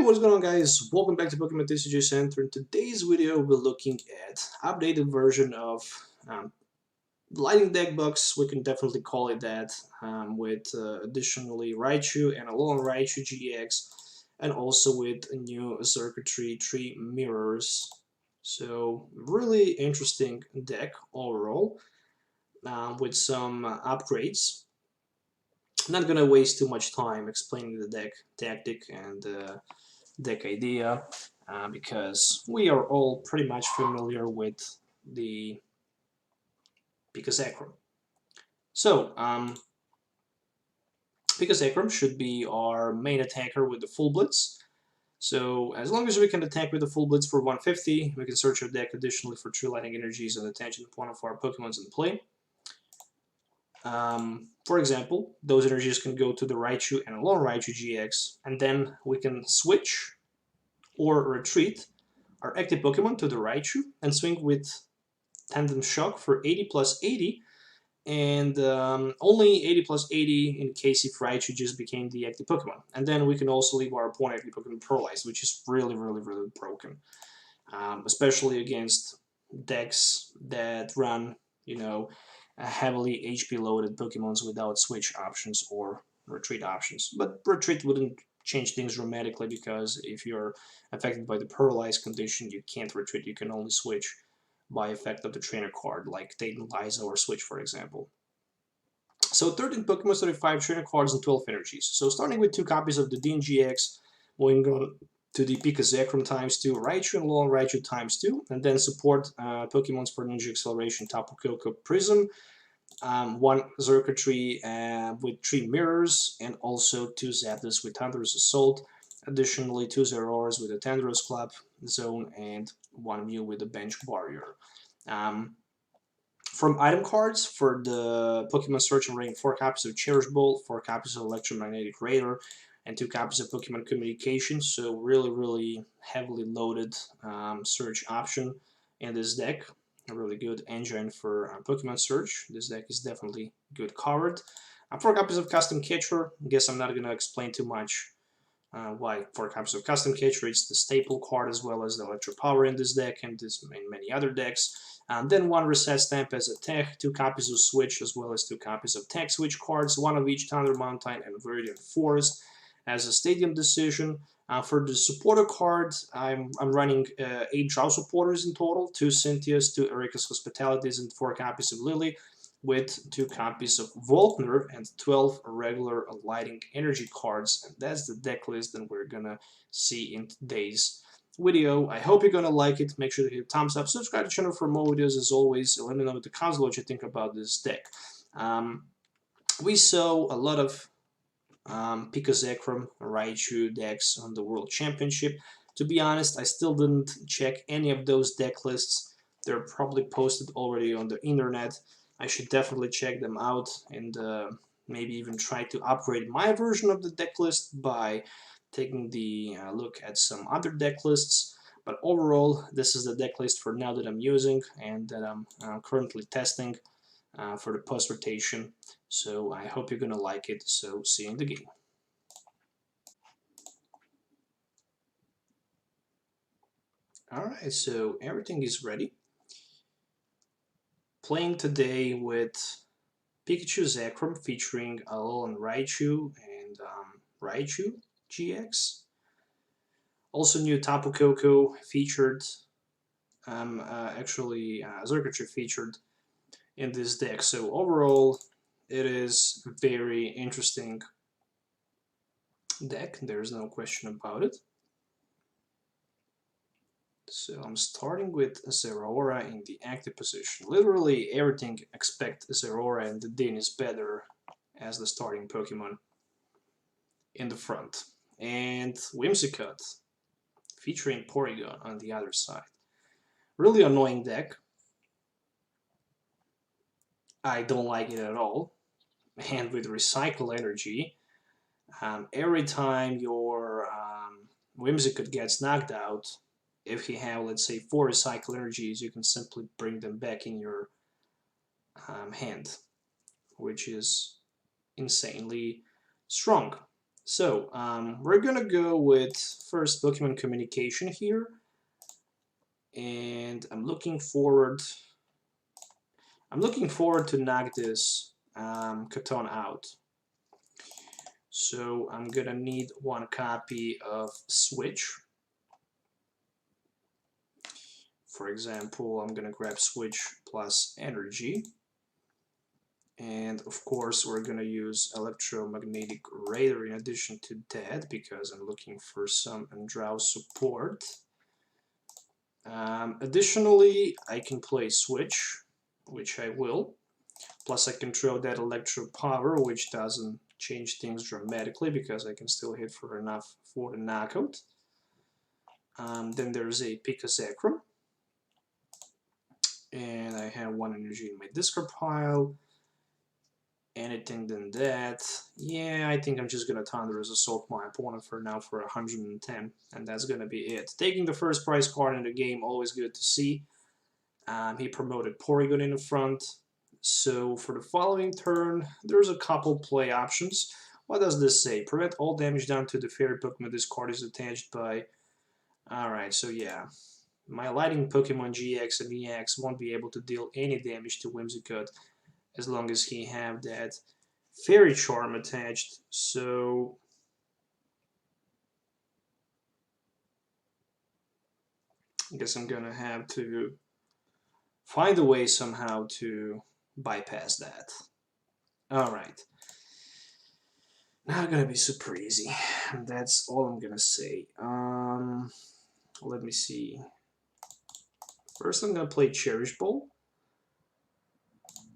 What's going on, guys? Welcome back to Pokemon TCG Center. In today's video, we're looking at updated version of Lighting Deck Box. We can definitely call it that, with additionally Raichu and Alolan Raichu GX, and also with a new circuitry tree mirrors. So really interesting deck overall, with some upgrades. Not gonna waste too much time explaining the deck tactic and deck idea, because we are all pretty much familiar with the Picasacrum. So, Picasacrum should be our main attacker with the full blitz. So as long as we can attack with the full blitz for 150, we can search our deck additionally for 3 lightning energies and attention to one of our Pokemons in play. For example, those energies can go to the Raichu and Alolan Raichu GX, and then we can switch or retreat our active Pokemon to the Raichu and swing with Tandem Shock for 80 plus 80, and only 80 plus 80 in case if Raichu just became the active Pokemon. And then we can also leave our opponent active Pokemon paralyzed, which is really broken, especially against decks that run, heavily HP loaded Pokemons without switch options or retreat options. But retreat wouldn't change things dramatically, because if you're affected by the paralyzed condition, you can't retreat, you can only switch by effect of the trainer card, like Titan Liza or Switch, for example. So 13 Pokemon, 35 trainer cards, and 12 energies. So starting with 2 copies of the DNGX, moving on to the Picasacrum ×2, Raichu and Alolan Raichu ×2, and then support Pokemon's for Ninja Acceleration, Tapu Koko Prism, 1 circuitry with 3 mirrors, and also 2 Zapdos with Thunderous Assault. Additionally, 2 Zeroras with a Tendrils Club Zone, and 1 Mew with a Bench Barrier. From item cards, for the Pokemon Search and Rating, 4 copies of Cherish Bolt, 4 copies of Electromagnetic Radar, and 2 copies of Pokemon Communication. So really heavily loaded search option in this deck. A really good engine for Pokemon Search. This deck is definitely good covered. 4 copies of Custom Catcher. I guess I'm not going to explain too much why 4 copies of Custom Catcher. It's the staple card as well as the Electro Power in this deck and in many other decks. Then 1 Reset Stamp as a tech, 2 copies of Switch as well as 2 copies of Tech Switch cards, 1 of each Thunder Mountain and Viridian Forest as a Stadium Decision. For the supporter card, I'm running 8 Draw supporters in total, 2 Cynthias, 2 Erika's Hospitalities, and 4 copies of Lily, with 2 copies of Volkner and 12 regular Lighting Energy cards. And that's the deck list that we're gonna see in today's video. I hope you're gonna like it. Make sure to hit thumbs up, subscribe to the channel for more videos as always. Let me know in the comments what you think about this deck. We saw a lot of Picasacrum Raichu decks on the World Championship. To be honest, I still didn't check any of those deck lists. They're probably posted already on the internet. I should definitely check them out and maybe even try to upgrade my version of the deck list by taking the look at some other deck lists. But overall, this is the deck list for now that I'm using and that I'm currently testing for the post rotation. So I hope you're gonna like it. So see you in the game. Alright, so everything is ready. Playing today with Pikachu Zekrom featuring Alolan Raichu and Raichu GX. Also new Tapu Koko featured, Circuitry featured in this deck. So overall, it is a very interesting deck, there's no question about it. So I'm starting with Zeraora in the active position. Literally everything except Zeraora and the Din is better as the starting Pokemon in the front. And Whimsicott featuring Porygon on the other side. Really annoying deck. I don't like it at all. And with Recycle Energy, every time your Whimsicott gets knocked out, if you have, let's say, 4 Recycle Energies, you can simply bring them back in your hand, which is insanely strong. So we're gonna go with first Pokemon Communication here, and I'm looking forward. To knock this Katon out. So I'm gonna need one copy of Switch. For example, I'm gonna grab Switch plus Energy. And of course, we're gonna use Electromagnetic Radar in addition to that because I'm looking for some Androw support. Additionally, I can play Switch, which I will. Plus, I can throw that Electro Power, which doesn't change things dramatically because I can still hit for enough for the knockout. Then there's a Pikazakram. And I have one energy in my discard pile. Anything than that, yeah, I think I'm just gonna Thunderous Assault my opponent for now for 110, and that's gonna be it. Taking the first prize card in the game, always good to see. He promoted Porygon in the front. So for the following turn, there's a couple play options. What does this say? Prevent all damage done to the fairy Pokemon this card is attached by. Alright, so yeah. My Lighting Pokemon GX and EX won't be able to deal any damage to Whimsicott as long as he have that Fairy Charm attached. So I guess I'm gonna have to find a way somehow to bypass that. Alright. Not gonna be super easy. That's all I'm gonna say. Let me see. First I'm gonna play Cherish Ball.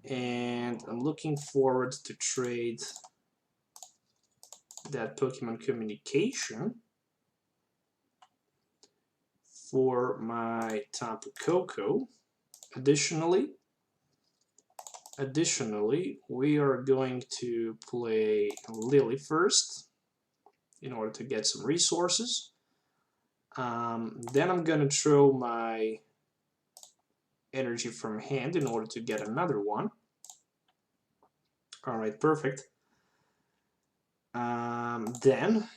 And I'm looking forward to trade that Pokemon Communication for my Tapu Koko. Additionally, we are going to play Lily first in order to get some resources. Then I'm gonna throw my energy from hand in order to get another one. Alright, perfect. Then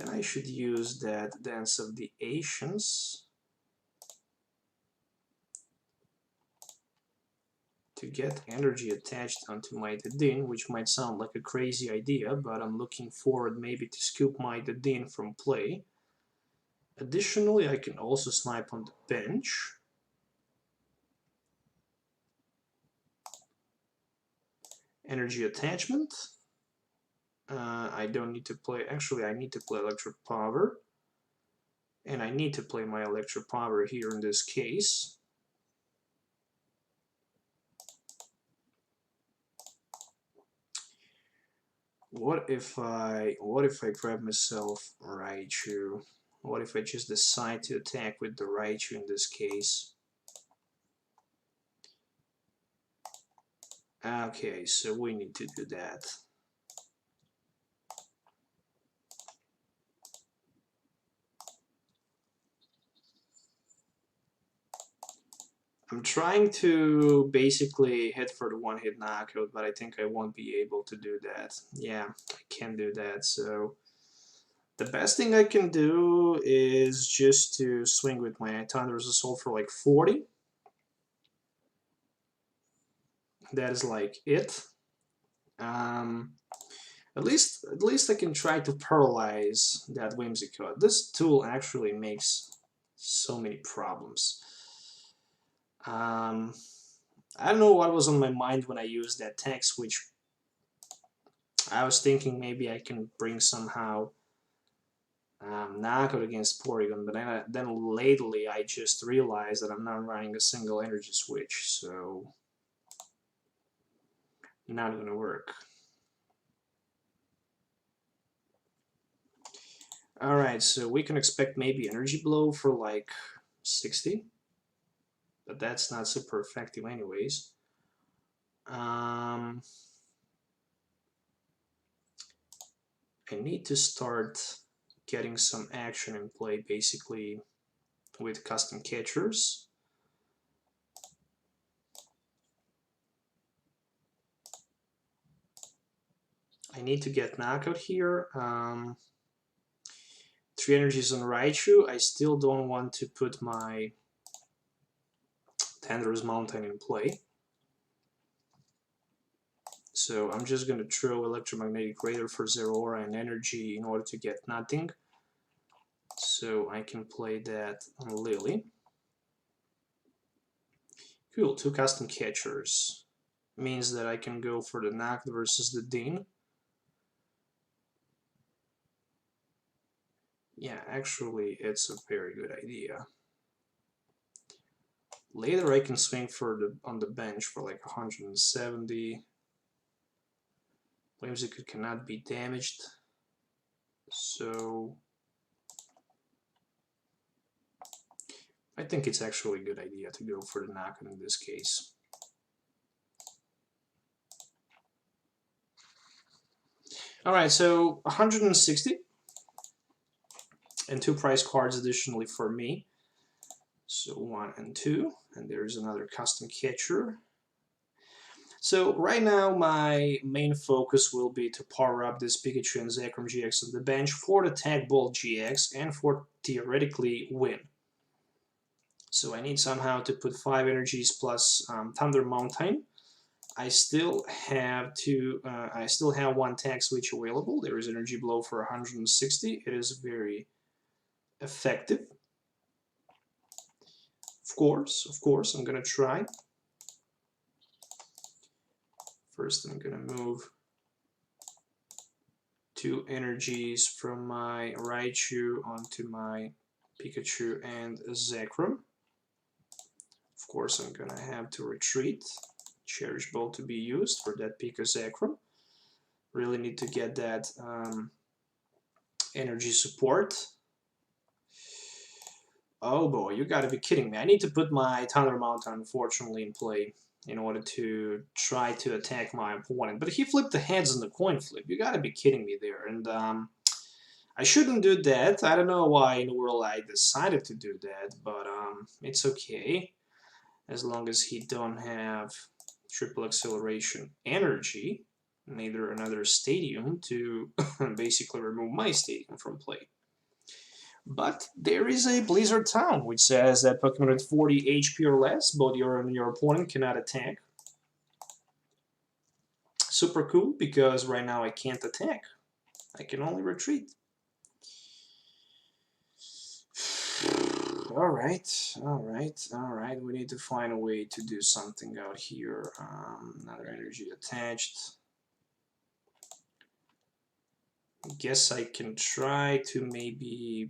I should use that Dance of the Ancients to get energy attached onto my Dedenne, which might sound like a crazy idea, but I'm looking forward maybe to scoop my Dedenne from play. Additionally, I can also snipe on the bench. Energy attachment. I don't need to play, actually I need to play Electric Power. And I need to play my Electric Power here in this case. What if I grab myself Raichu? What if I just decide to attack with the Raichu in this case? Okay, so we need to do that. I'm trying to basically hit for the one-hit knockout, but I think I won't be able to do that. Yeah, I can't do that, so the best thing I can do is just to swing with my Thunderous Assault for like 40. That is like it. At least I can try to paralyze that Whimsicott. This tool actually makes so many problems. I don't know what was on my mind when I used that tech switch. I was thinking maybe I can bring somehow knockout against Porygon, but then lately I just realized that I'm not running a single energy switch, so not gonna work. Alright, so we can expect maybe Energy Blow for like 60, but that's not super effective anyways. I need to start getting some action in play basically with custom catchers. I need to get knockout here. 3 energies on Raichu. I still don't want to put my Thunderous Mountain in play. So I'm just going to throw Electromagnetic Radar for 0 aura and energy in order to get nothing. So I can play that on Lily. Cool, 2 custom catchers. Means that I can go for the Knock versus the Dean. Yeah, actually, it's a very good idea. Later I can swing for on the bench for like 170. Whimsicott cannot be damaged. So I think it's actually a good idea to go for the knock in this case. Alright, so 160. And 2 prize cards additionally for me. So 1 and 2. And there's another custom catcher. So right now my main focus will be to power up this Pikachu and Zekrom GX on the bench for the Tag Ball GX and for theoretically win. So I need somehow to put 5 energies plus Thunder Mountain. I still have 1 tag switch available. There is Energy Blow for 160. It is very effective. Of course, I'm gonna try. First, I'm gonna move 2 energies from my Raichu onto my Pikachu and Zekrom. Of course, I'm gonna have to retreat. Cherish Ball to be used for that Pika Zekrom. Really need to get that energy support. Oh boy, you gotta be kidding me. I need to put my Thunder Mountain, unfortunately, in play in order to try to attack my opponent. But he flipped the heads on the coin flip. You gotta be kidding me there. And I shouldn't do that. I don't know why in the world I decided to do that, but it's okay. As long as he don't have triple acceleration energy, neither another stadium to basically remove my stadium from play. But there is a Blizzard Town, which says that Pokemon with 40 HP or less, both your and your opponent cannot attack. Super cool, because right now I can't attack. I can only retreat. Alright. We need to find a way to do something out here. Another energy attached. I guess I can try to maybe...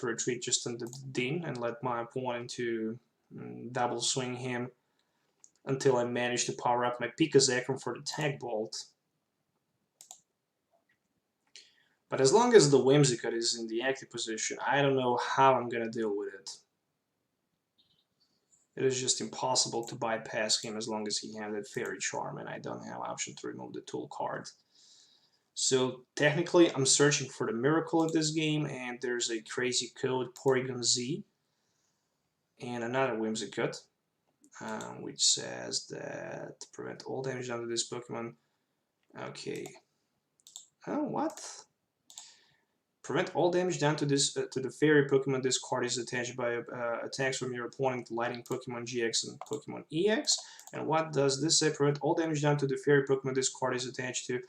retreat just on the Dean and let my opponent to double swing him until I manage to power up my Pika Zekrom for the Tag Bolt. But as long as the Whimsicott is in the active position, I don't know how I'm gonna deal with it. It is just impossible to bypass him as long as he has that Fairy Charm, and I don't have option to remove the tool card. So technically I'm searching for the miracle in this game, and there's a crazy code, Porygon Z, and another Whimsicott, which says that prevent all damage done to this Pokemon. Okay. Oh, what? Prevent all damage done to this to the Fairy Pokemon this card is attached by attacks from your opponent, Lightning Pokemon GX and Pokemon EX. And what does this say? Prevent all damage done to the Fairy Pokemon this card is attached to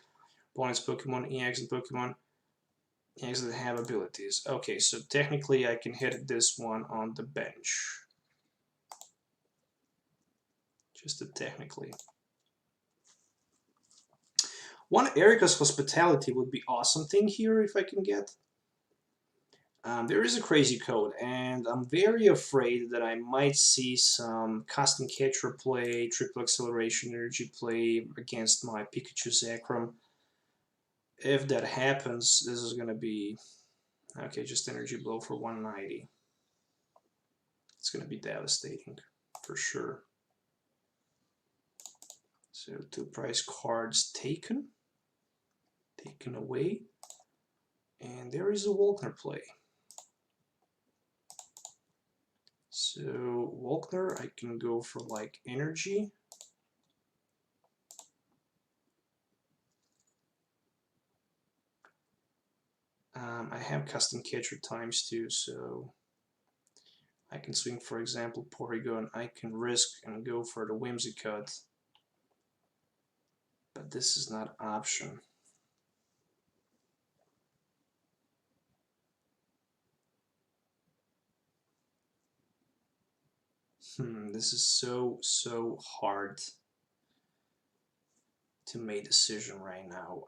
opponent's Pokemon EX and Pokemon EX that have abilities. Okay, so technically I can hit this one on the bench. Just technically. One Erica's Hospitality would be awesome thing here if I can get. There is a crazy code, and I'm very afraid that I might see some custom catcher play, triple acceleration energy play against my Pikachu Zekrom. If that happens, this is gonna be okay. Just energy blow for 190. It's gonna be devastating for sure. So 2 prize cards taken away, and there is a Walkner play. So Walkner, I can go for like energy I have custom catcher times too, so I can swing, for example, Porygon. I can risk and go for the Whimsicott, but this is not an option. This is so hard to make a decision right now.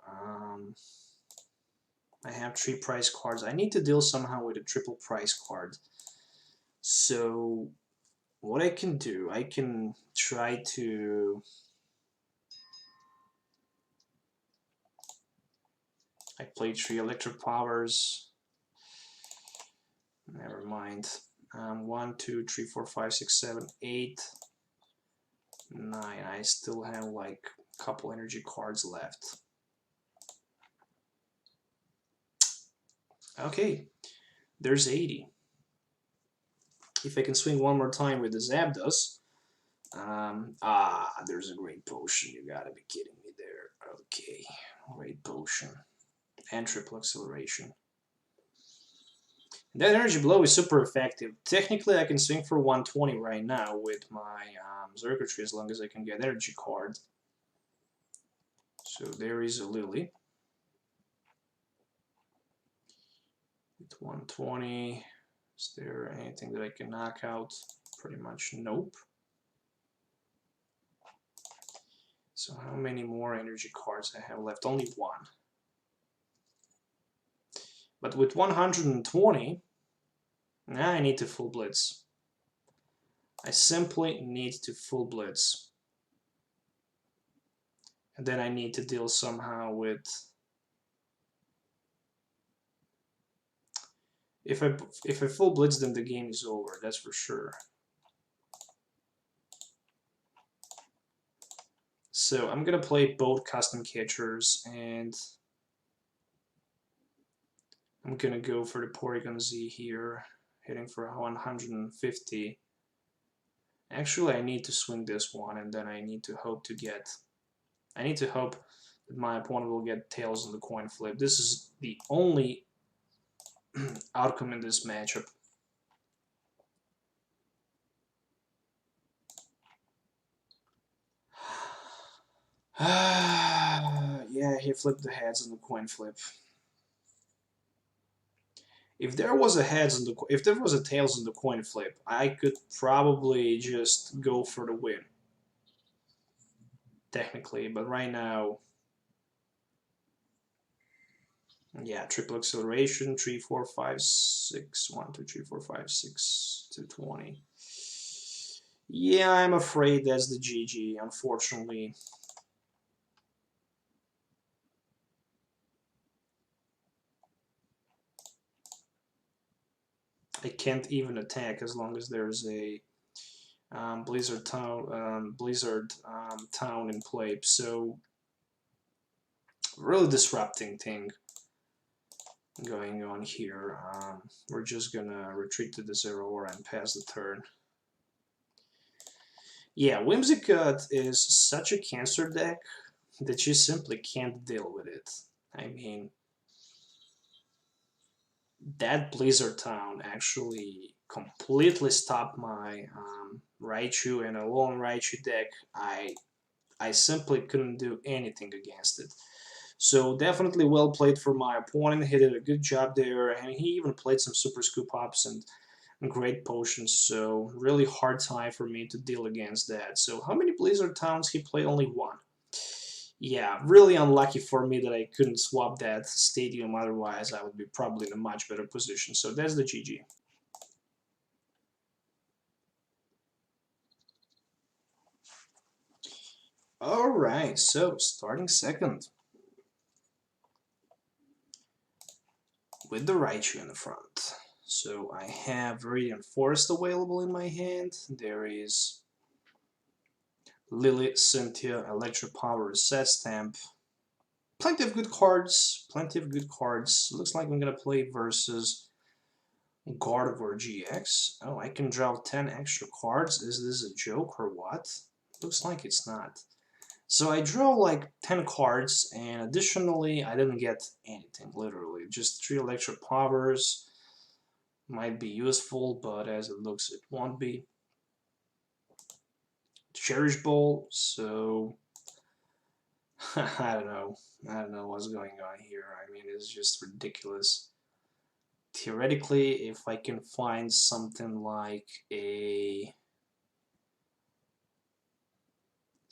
I have 3 prize cards. I need to deal somehow with a triple prize card. So what I can do, I can try to... I played 3 electric powers. Never mind. 1, 2, 3, 4, 5, 6, 7, 8, 9. I still have like a couple energy cards left. Okay, there's 80. If I can swing one more time with the Zapdos. There's a great potion. You gotta be kidding me there. Okay, great potion. And triple acceleration. That energy blow is super effective. Technically, I can swing for 120 right now with my circuitry as long as I can get energy card. So there is a Lily. With 120, is there anything that I can knock out? Pretty much nope. So how many more energy cards I have left? Only 1. But with 120, now I need to full blitz. I simply need to full blitz. And then I need to deal somehow with... If I full blitz, then the game is over, that's for sure. So I'm gonna play both custom catchers, and I'm gonna go for the Porygon Z here, hitting for 150. Actually, I need to swing this one, and then I need to hope that my opponent will get tails on the coin flip. This is the only outcome in this matchup. Yeah, he flipped the heads on the coin flip. If there was a tails on the coin flip, I could probably just go for the win. Technically, but right now, yeah, triple acceleration, 3, 4, 5, 6, 1, 2, 3, 4, 5, 6 to 20. Yeah, I'm afraid that's the GG, unfortunately. I can't even attack as long as there's a Blizzard Town in play. So really disrupting thing going on here. We're just gonna retreat to the 0 or and pass the turn. Yeah, Whimsicott is such a cancer deck that you simply can't deal with it. I mean, that Blizzard Town actually completely stopped my Raichu and Alolan Raichu deck. I simply couldn't do anything against it. So definitely well played for my opponent. He did a good job there, and he even played some super scoop ups and great potions. So really hard time for me to deal against that. So how many Blizzard Towns he played? Only 1. Yeah, really unlucky for me that I couldn't swap that stadium, otherwise I would be probably in a much better position. So that's the GG. Alright, so starting second. With the Raichu in the front. So I have Viridian Forest available in my hand. There is Lily, Cynthia, Electric Power, Reset Stamp. Plenty of good cards. Looks like I'm gonna play versus Gardevoir GX. Oh, I can draw 10 extra cards. Is this a joke or what? Looks like it's not. So I draw like 10 cards, and additionally, I didn't get anything, literally. Just 3 electric powers. Might be useful, but as it looks, it won't be. Cherish Ball, so I don't know. I don't know what's going on here. I mean, it's just ridiculous. Theoretically, if I can find something like a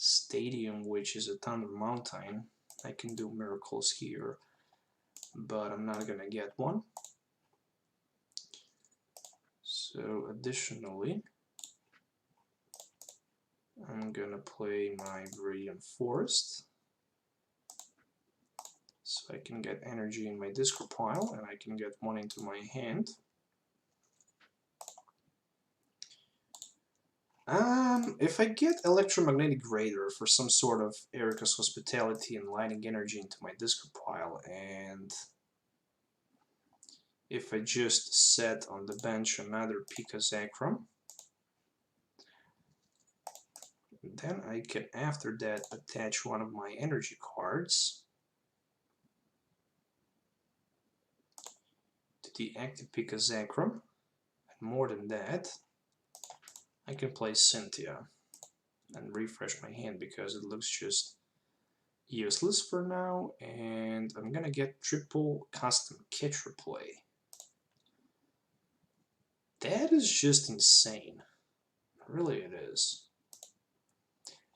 stadium, which is a Thunder Mountain, I can do miracles here, but I'm not gonna get one. So additionally, I'm gonna play my Viridian Forest, so I can get energy in my discard pile, and I can get one into my hand. If I get Electromagnetic Raider for some sort of Erica's Hospitality and lighting energy into my discard pile, and if I just set on the bench another Pika Zekrom, then I can after that attach one of my energy cards to the active Pika Zekrom, and more than that, I can play Cynthia and refresh my hand because it looks just useless for now, and I'm gonna get triple custom catcher play. That is just insane. Really it is.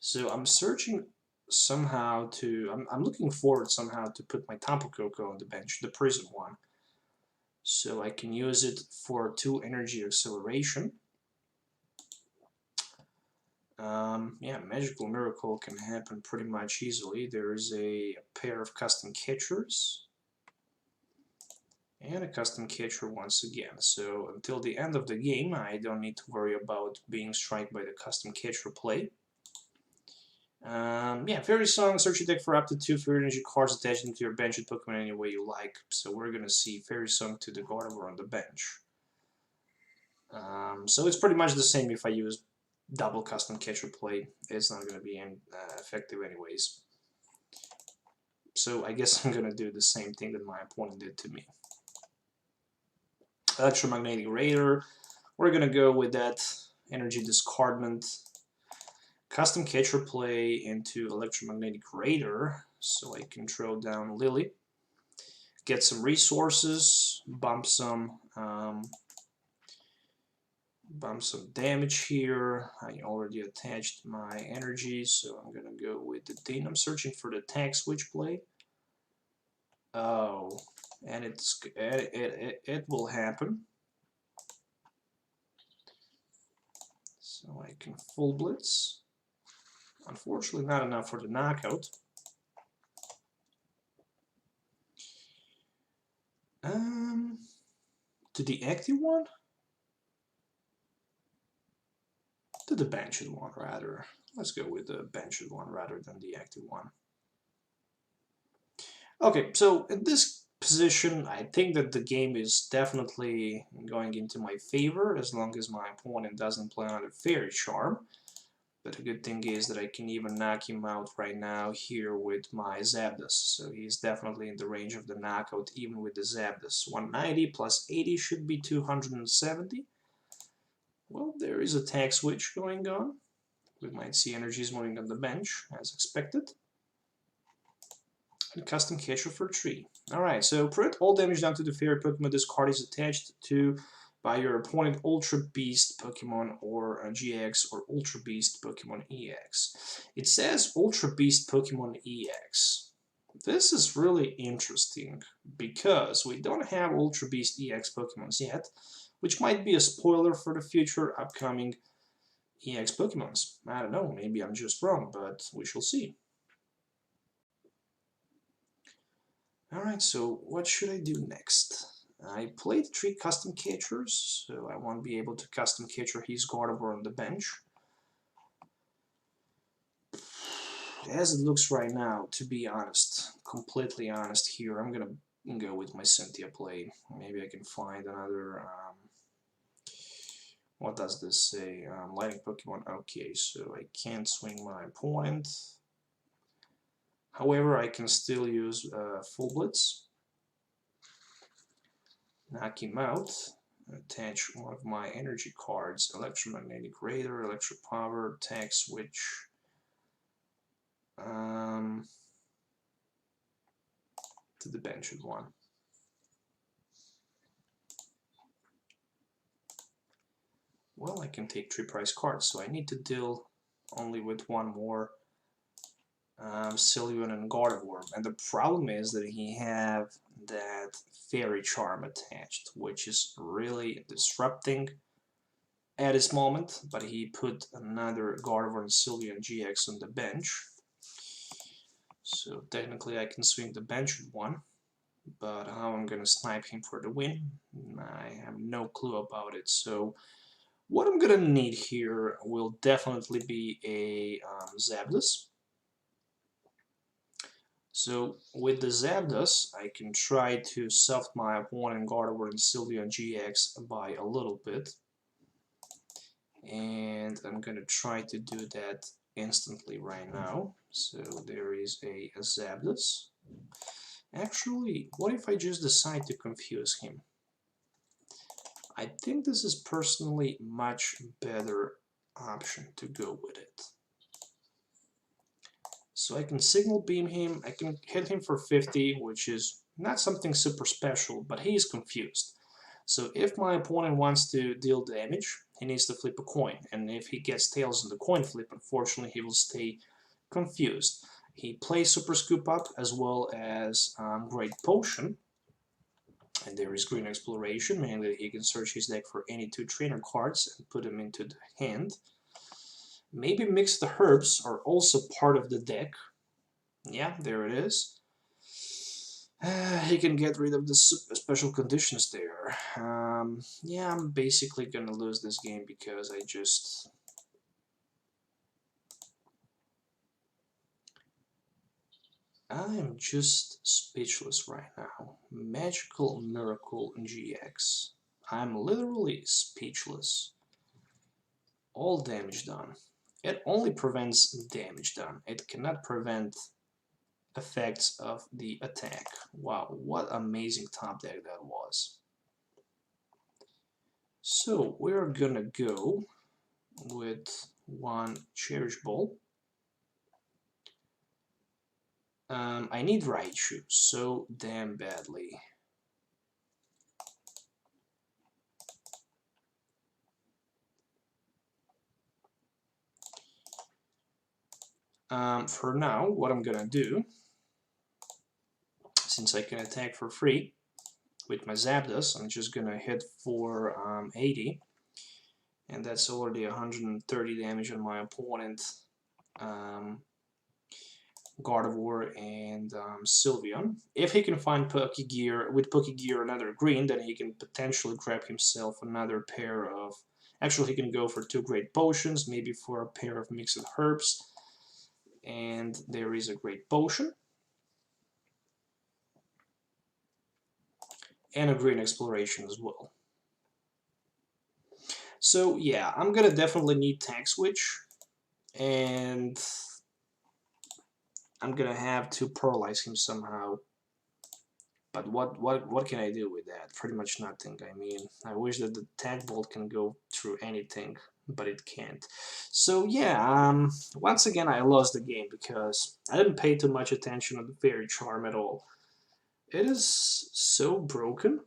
So I'm searching somehow to, I'm looking forward somehow to put my Tapu Koko on the bench, the prison one. So I can use it for 2 energy acceleration. Yeah, Magical Miracle can happen pretty much easily. There is a pair of custom catchers and a custom catcher once again. So until the end of the game, I don't need to worry about being struck by the custom catcher play. Yeah, Fairy Song, search your deck for up to 2 Fairy Energy cards, attach them to your bench and Pokemon any way you like. So we're gonna see Fairy Song to the Gardevoir on the bench. So it's pretty much the same if I use double custom catcher play. It's not gonna be effective anyways. So I guess I'm gonna do the same thing that my opponent did to me. Electromagnetic Raider, we're gonna go with that energy discardment. Custom catcher play into Electromagnetic Raider, so I can throw down Lily, get some resources, bump some damage here. I already attached my energy, so I'm gonna go with the Dean. I'm searching for the tag switch play. Oh, and it will happen. So I can full blitz. Unfortunately, not enough for the knockout. To the active one? To the benched one, rather. Let's go with the benched one rather than the active one. Okay, so in this position, I think that the game is definitely going into my favor as long as my opponent doesn't play another Fairy Charm. But the good thing is that I can even knock him out right now here with my Zapdos. So he's definitely in the range of the knockout even with the Zapdos. 190 plus 80 should be 270. Well, there is a tag switch going on. We might see energies moving on the bench as expected. And custom catcher for 3. Alright, so prevent all damage down to the fairy Pokemon this card is attached to by your opponent Ultra Beast Pokemon or GX or Ultra Beast Pokemon EX. It says Ultra Beast Pokemon EX. This is really interesting because we don't have Ultra Beast EX Pokemons yet, which might be a spoiler for the future upcoming EX Pokemons. I don't know, maybe I'm just wrong, but we shall see. Alright, so what should I do next? I played 3 custom catchers, so I won't be able to custom catcher his Gardevoir on the bench. As it looks right now, to be honest, completely honest here, I'm gonna go with my Cynthia play. Maybe I can find another, what does this say? Lighting Pokemon, okay, so I can't swing my opponent. However, I can still use Full Blitz, knock him out, attach one of my energy cards, Electromagnetic Radar, Electro Power, Tag Switch, to the bench with one. Well, I can take 3 prize cards, so I need to deal only with one more Sylveon and Gardevoir. And the problem is that he have that Fairy Charm attached, which is really disrupting at this moment, but he put another Gardevoir and Sylveon GX on the bench. So technically I can swing the bench with one, but how I'm gonna snipe him for the win, I have no clue about it. So what I'm gonna need here will definitely be a Zapdos. So with the Zapdos, I can try to soft my opponent Gardevoir and Sylveon GX by a little bit. And I'm gonna try to do that instantly right now. So there is a Zapdos. Actually, what if I just decide to confuse him? I think this is personally much better option to go with it. So I can Signal Beam him, I can hit him for 50, which is not something super special, but he is confused. So if my opponent wants to deal damage, he needs to flip a coin, and if he gets tails in the coin flip, unfortunately he will stay confused. He plays Super Scoop Up as well as Great Potion, and there is Green Exploration, meaning that he can search his deck for any 2 trainer cards and put them into the hand. Maybe Mix the Herbs are also part of the deck. Yeah, there it is. He can get rid of the special conditions there. Yeah, I'm basically gonna lose this game because I am just speechless right now. Magical Miracle GX. I'm literally speechless. All damage done. It only prevents damage done. It cannot prevent effects of the attack. Wow, what amazing top deck that was. So we're gonna go with one Cherish Ball. I need Raichu so damn badly. For now, what I'm gonna do, since I can attack for free with my Zapdos, I'm just gonna hit for 80, and that's already 130 damage on my opponent, Gardevoir and Sylveon. If he can find Pokegear, with Pokegear another green, then he can potentially grab himself another pair of... Actually, he can go for 2 Great Potions, maybe for a pair of Mixed Herbs, and there is a Great Potion. And a Green Exploration as well. So yeah, I'm gonna definitely need Tag Switch, and I'm gonna have to paralyze him somehow. But what can I do with that? Pretty much nothing. I mean, I wish that the Tag Bolt can go through anything, but it can't. So yeah, once again I lost the game because I didn't pay too much attention to the Fairy Charm at all. It is so broken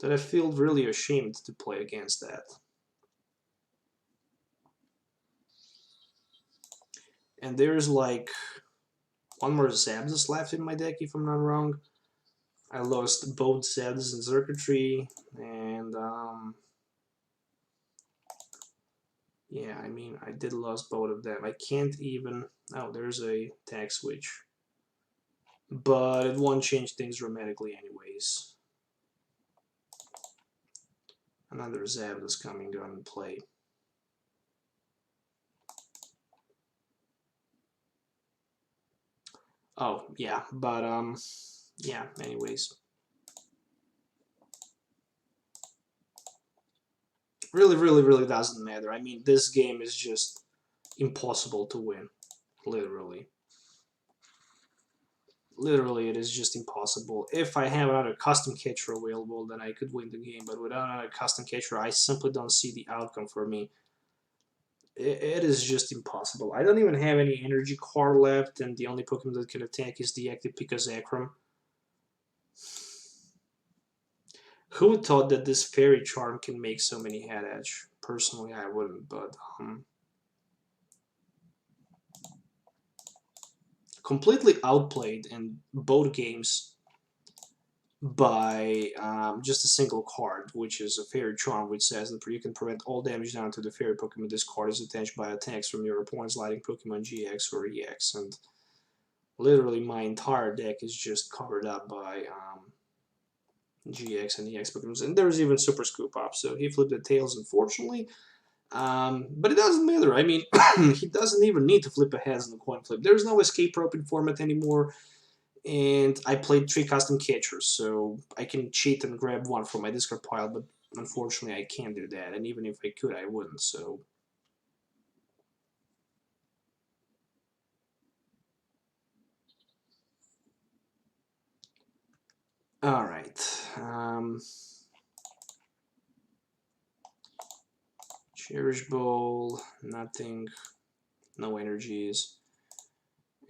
that I feel really ashamed to play against that. And there's like one more Zapdos left in my deck, if I'm not wrong. I lost both Zapdos and Circuitry, and yeah, I mean, I did lose both of them. I can't even... Oh, there's a Tag Switch. But it won't change things dramatically anyways. Another Zapdos coming on play. Oh, yeah, but yeah, anyways. Really doesn't matter. I mean, this game is just impossible to win. Literally. Literally, it is just impossible. If I have another custom catcher available, then I could win the game, but without another custom catcher, I simply don't see the outcome for me. It is just impossible. I don't even have any energy card left, and the only Pokemon that can attack is the active Pikazakram. Who thought that this Fairy Charm can make so many head edge? Personally, I wouldn't, but completely outplayed in both games by just a single card, which is a Fairy Charm, which says that you can prevent all damage down to the Fairy Pokemon this card is attached by attacks from your opponent's Lighting Pokemon GX or EX, and literally my entire deck is just covered up by GX and EX Pokemon, and there's even Super Scoop Up, so he flipped the tails, unfortunately. But it doesn't matter. I mean, he doesn't even need to flip a heads in the coin flip. There's no escape rope in format anymore, and I played 3 custom catchers, so I can cheat and grab one from my discard pile, but unfortunately I can't do that, and even if I could, I wouldn't, so... Alright, Cherish Bowl, nothing, no energies,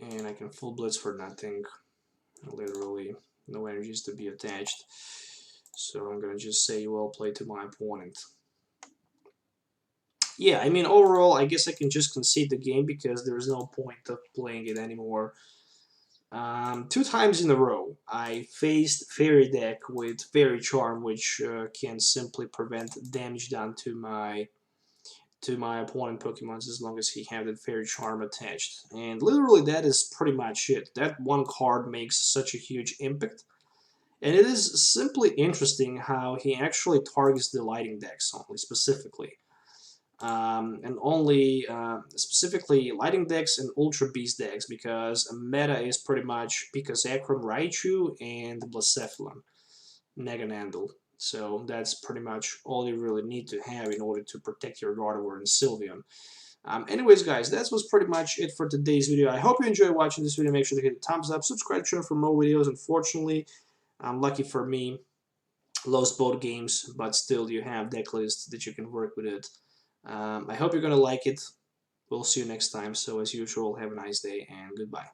and I can full blitz for nothing, literally, no energies to be attached, so I'm gonna just say well played to my opponent. Yeah, I mean, overall, I guess I can just concede the game because there's no point of playing it anymore. 2 times in a row, I faced Fairy deck with Fairy Charm, which can simply prevent damage done to my opponent Pokemon as long as he have that Fairy Charm attached. And literally, that is pretty much it. That one card makes such a huge impact. And it is simply interesting how he actually targets the Lighting decks only, specifically. And only specifically Lighting decks and Ultra Beast decks, because meta is pretty much Pikazakram, Raichu, and Blacephalon, Meganandel. So that's pretty much all you really need to have in order to protect your Gardevoir and Sylveon. Anyways, guys, that was pretty much it for today's video. I hope you enjoyed watching this video. Make sure to hit the thumbs up, subscribe to the channel for more videos. Unfortunately, lucky for me, lost both games, but still you have deck lists that you can work with it. I hope you're going to like it. We'll see you next time. So as usual, have a nice day and goodbye.